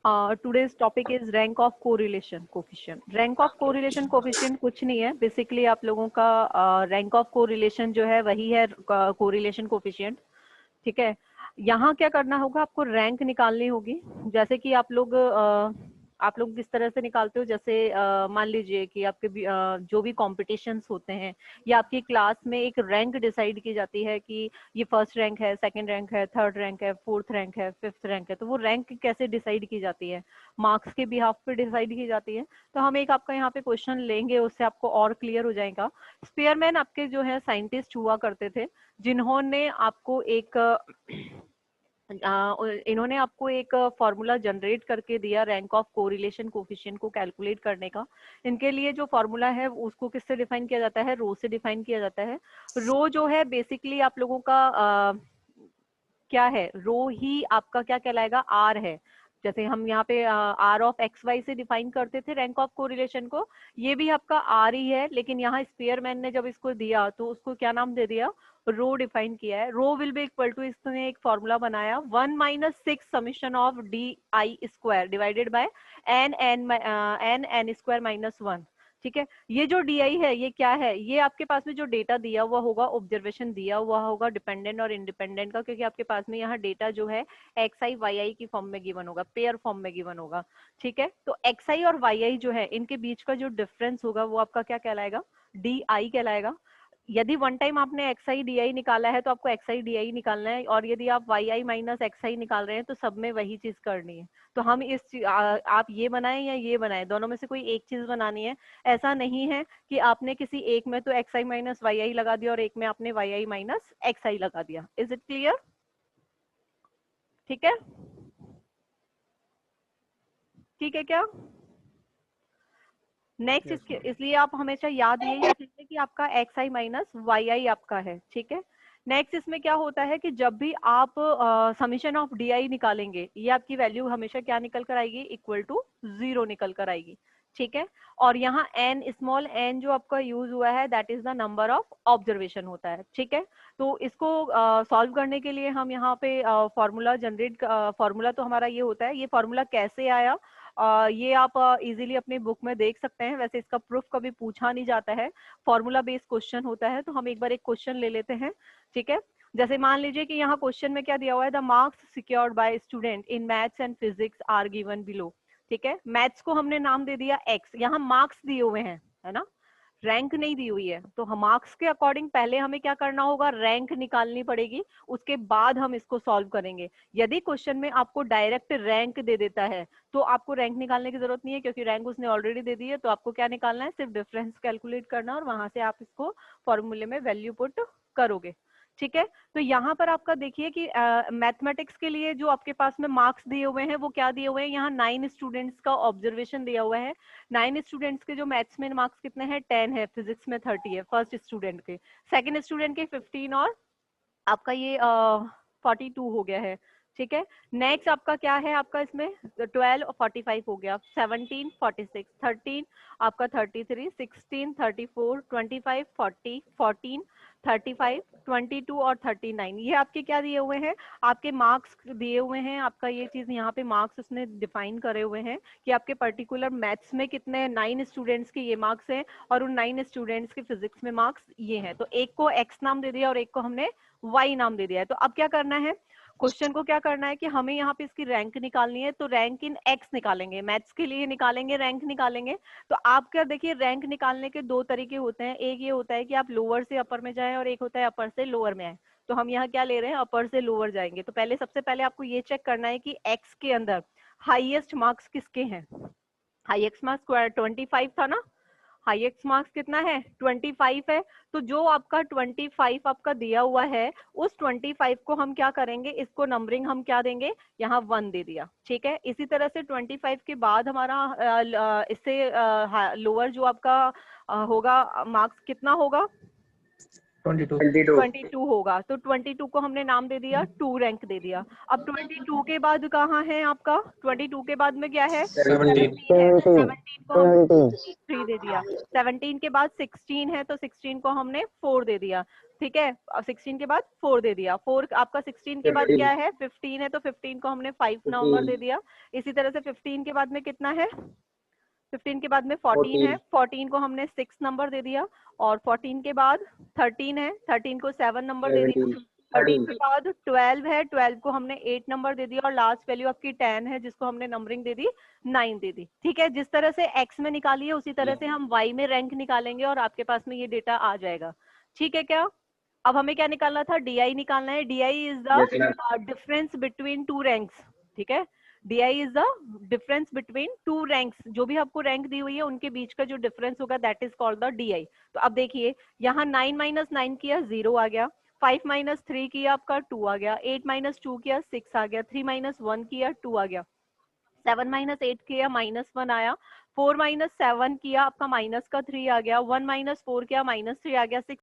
Today's topic is rank of correlation coefficient. Rank of correlation coefficient कुछ नहीं है, basically आप लोगों का rank of correlation जो है वही है correlation coefficient. ठीक है, यहाँ क्या करना होगा, आपको रैंक निकालनी होगी. जैसे कि आप लोग किस तरह से निकालते हो, जैसे मान लीजिए कि आपके जो भी कॉम्पिटिशन्स होते हैं या आपकी क्लास में एक रैंक डिसाइड की जाती है कि ये फर्स्ट रैंक है, सेकंड रैंक है, थर्ड रैंक है, फोर्थ रैंक है, फिफ्थ रैंक है. तो वो रैंक कैसे डिसाइड की जाती है, मार्क्स के बिहाफ पे डिसाइड की जाती है. तो हम एक आपका यहाँ पे क्वेश्चन लेंगे, उससे आपको और क्लियर हो जाएगा. स्पीयरमैन आपके जो है साइंटिस्ट हुआ करते थे, जिन्होंने आपको इन्होंने आपको एक फॉर्मूला जनरेट करके दिया रैंक ऑफ कोरिलेशन कोफिशिएंट को कैलकुलेट करने का. इनके लिए जो फॉर्मूला है उसको किससे डिफाइन किया जाता है, रो से डिफाइन किया जाता है. रो जो है बेसिकली आप लोगों का क्या है, रो ही आपका क्या कहलाएगा, आर है. जैसे हम यहाँ पे आर ऑफ एक्स वाई से डिफाइन करते थे रैंक ऑफ कोरिलेशन को, ये भी आपका आर ही है. लेकिन यहाँ स्पीयरमैन ने जब इसको दिया तो उसको क्या नाम दे दिया, रो डिफाइन किया है. Rho will be equal to, इसने एक फॉर्मूला बनाया 1 - 6 summation of d i square divided by n square -1. ठीक है, ये जो डी आई है ये क्या है, ये आपके पास में जो डेटा दिया हुआ होगा, ऑब्जर्वेशन दिया हुआ होगा डिपेंडेंट और इंडिपेंडेंट का, क्योंकि आपके पास में यहाँ डेटा जो है एक्स आई वाई आई की फॉर्म में गिवन होगा, पेयर फॉर्म में गिवन होगा. ठीक है, तो एक्स आई और वाई आई जो है इनके बीच का जो डिफरेंस होगा वो आपका क्या कहलाएगा, डी आई कहलाएगा. यदि वन टाइम आपने एक्स आई डी आई निकाला है तो आपको एक्स आई डी आई निकालना है, और यदि आप वाई आई माइनस एक्स आई निकाल रहे हैं तो सब में वही चीज करनी है. तो हम आप ये बनाएं या ये बनाएं, दोनों में से कोई एक चीज बनानी है. ऐसा नहीं है कि आपने किसी एक में तो एक्स आई माइनस वाई आई लगा दिया और एक में आपने वाई आई माइनस एक्स आई लगा दिया. Is it clear? ठीक है, ठीक है क्या? नेक्स्ट इसलिए आप हमेशा याद यही रखेंगे कि आपका एक्स आई माइनस वाई आई आपका है. ठीक है, नेक्स्ट इसमें क्या होता है कि जब भी आप समीशन ऑफ डी आई निकालेंगे, ये आपकी वैल्यू हमेशा क्या निकल कर आएगी, इक्वल टू 0 निकल कर आएगी. ठीक है, और यहाँ एन, स्मॉल एन जो आपका यूज हुआ है that is the number of observation होता है. ठीक है, तो इसको सॉल्व करने के लिए हम यहाँ पे फॉर्मूला जनरेट, फॉर्मूला तो हमारा ये होता है. ये फॉर्मूला कैसे आया, ये आप इजीली अपनी बुक में देख सकते हैं. वैसे इसका प्रूफ कभी पूछा नहीं जाता है, फॉर्मूला बेस्ड क्वेश्चन होता है. तो हम एक बार एक क्वेश्चन ले लेते हैं. ठीक है, जैसे मान लीजिए कि यहाँ क्वेश्चन में क्या दिया हुआ है, the marks secured by student in maths and physics are given below. ठीक है, मैथ्स को हमने नाम दे दिया एक्स, यहाँ मार्क्स दिए हुए हैं, है ना, रैंक नहीं दी हुई है. तो हम मार्क्स के अकॉर्डिंग पहले हमें क्या करना होगा, रैंक निकालनी पड़ेगी, उसके बाद हम इसको सॉल्व करेंगे. यदि क्वेश्चन में आपको डायरेक्ट रैंक दे देता है तो आपको रैंक निकालने की जरूरत नहीं है, क्योंकि रैंक उसने ऑलरेडी दे दी है. तो आपको क्या निकालना है, सिर्फ डिफरेंस कैलकुलेट करना और वहां से आप इसको फॉर्मूले में वैल्यू पुट करोगे. ठीक है, तो यहाँ पर आपका देखिए कि मैथमेटिक्स के लिए जो आपके पास में मार्क्स दिए हुए हैं वो क्या दिए हुए हैं, यहाँ 9 स्टूडेंट्स का ऑब्जर्वेशन दिया हुआ है. 9 स्टूडेंट्स के जो मैथ्स में मार्क्स कितने हैं, 10 है, फिजिक्स में 30 है फर्स्ट स्टूडेंट के, सेकंड स्टूडेंट के 15 और आपका ये 42 हो गया है. ठीक है, नेक्स्ट आपका क्या है, आपका इसमें 12 और 45 हो गया, 17 46, 13 आपका 33, 16 34, 25 40, 14 35, 22 और 39. ये आपके क्या दिए हुए हैं, आपके मार्क्स दिए हुए हैं. आपका ये चीज यहाँ पे मार्क्स उसने डिफाइन करे हुए हैं कि आपके पर्टिकुलर मैथ्स में कितने 9 स्टूडेंट्स के ये मार्क्स हैं और उन 9 स्टूडेंट्स के फिजिक्स में मार्क्स ये हैं. तो एक को एक्स नाम दे दिया और एक को हमने वाई नाम दे दिया है. तो अब क्या करना है, क्वेश्चन को क्या करना है कि हमें यहाँ पे इसकी रैंक निकालनी है. तो रैंक इन एक्स निकालेंगे, मैथ्स के लिए निकालेंगे, रैंक निकालेंगे. तो आप क्या देखिए, रैंक निकालने के दो तरीके होते हैं. एक ये होता है कि आप लोअर से अपर में जाएं और एक होता है अपर से लोअर में आए. तो हम यहाँ क्या ले रहे हैं, अपर से लोअर जाएंगे. तो पहले सबसे पहले आपको ये चेक करना है कि एक्स के अंदर हाईएस्ट मार्क्स किसके हैं. हाईएस्ट मार्क्स 25 था ना, हाईएस्ट मार्क्स कितना है, 25 है. तो जो आपका 25 आपका दिया हुआ है, उस 25 को हम क्या करेंगे, इसको नंबरिंग हम क्या देंगे, यहाँ 1 दे दिया. ठीक है, इसी तरह से 25 के बाद हमारा इससे लोअर जो आपका होगा मार्क्स कितना होगा, 22 होगा. तो 22 को हमने नाम दे दिया 2 रैंक दे दिया. अब 22 के बाद कहाँ है आपका, 22 के बाद में क्या है, 17 है. 17 को हमने 3 दे दिया. 17 के बाद 16 है तो 16 को हमने 4 दे दिया. ठीक है, 16 के बाद 4 दे दिया, 4 आपका 16 के बाद 15 क्या है, 15 है, तो 15 को हमने 5 नंबर दे 15 दिया। इसी तरह से 15 के बाद में कितना है, 15 के बाद में 14 है, 14 14 को हमने 6 नंबर दे दिया। और 14 के बाद 13 है, 13 को 7 नंबर दे दिया। 17 13 के 13 बाद 12 है, 12 को हमने 8 नंबर दे दिया। और लास्ट वैल्यू आपकी 10 है, जिसको हमने नंबरिंग दे दी 9 दे दी। ठीक है, जिस तरह से x में निकाली है उसी तरह से हम y में रैंक निकालेंगे और आपके पास में ये डेटा आ जाएगा। ठीक है क्या? अब हमें क्या निकालना था, डी निकालना है। D is yes ma'am. The difference between two ranks. ठीक है, D is the difference between two ranks, जो भी आपको रैंक दी हुई है उनके बीच का जो डिफरेंस होगा that is called the D. तो अब देखिए, यहाँ 9 माइनस 9 किया 0 आ गया, 5 माइनस 3 किया आपका 2 आ गया, 8 माइनस 2 किया 6 आ गया, 3 माइनस 1 किया 2 आ गया, 7 माइनस 8 किया -1 आया, 4 माइनस 7 किया आपका माइनस का 3 आ गया, 1 माइनस 4 किया -3 आ गया, 6